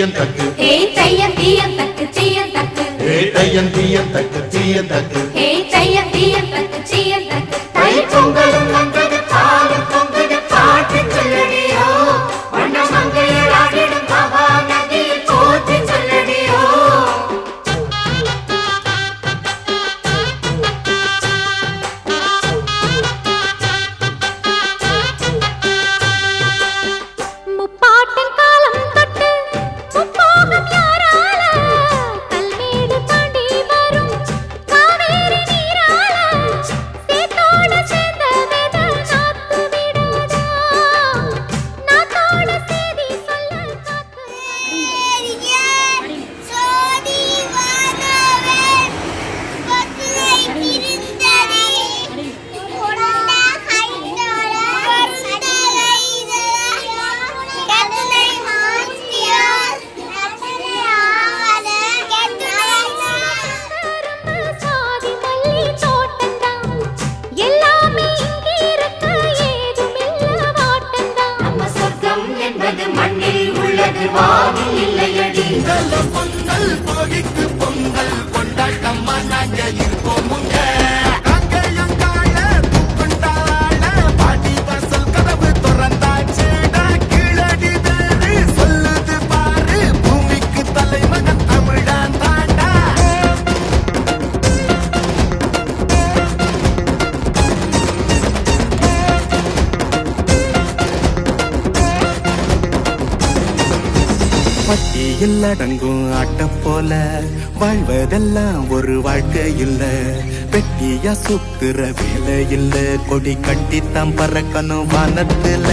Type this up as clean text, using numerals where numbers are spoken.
தீயந்தக்கு ஹே தையம் தீயந்தக்கு தீயந்தக்கு ஹே தையம் தீயந்தக்கு தீயந்தக்கு ஹே தையம் தீயந்தக்கு தீயந்தக்கு தை பொங்கலும் வந்தது பாலும் பொங்குது பாட்டு சொல்லடியோ வண்ண மங்கையர் ஆடிடும் மகா நதியில் போற்றி சொல்லடியோ முப்பாட்டின் காலம் தொட்டு முப்போகம் யாரால கல்மேடு தாண்டி வரும் காவேரி நீரால சேத்தோடு சேர்ந்த வேத நாத்து விடாதா நாத்தோடு சேதி சொல்ல காத்து சோதி வானவன் பத்துரை திருந்தடி கொண்டா கைதோட வருடரை கத்துனை மாற்றியார் கத்துனை ஆவல கத்துனை சாதி மல்லி தோட்டந்தான் எல்லாமே இங்கே இருக்க ஏதுமில்ல வாட்டந்தான் நம்ம சொர்க்கம் என்பது மண்ணில் உள்ளது வானில் இல்லையடி பொங்கல் போகிக்கு பொங்கல் கொண்டாட்டம்மா நாங்க இருப்போம் முங்க நாங்க எங்கால தூக்குண்டால பாட்டி வாசல் கதவு திறந்தாச்சுடா கீழடி வேறு சொல்லுது பாரு பூமிக்கு தலைமகன் தமிழன் தாண்டா பட்டியில் அடங்கும் ஆட்டம் போல வாழ்வதெல்லாம் ஒரு வாழ்க்கை இல்ல வெட்டியா சுத்துற வேலை இல்ல கொடி கட்டித்தான் பறக்கணும் வானத்துல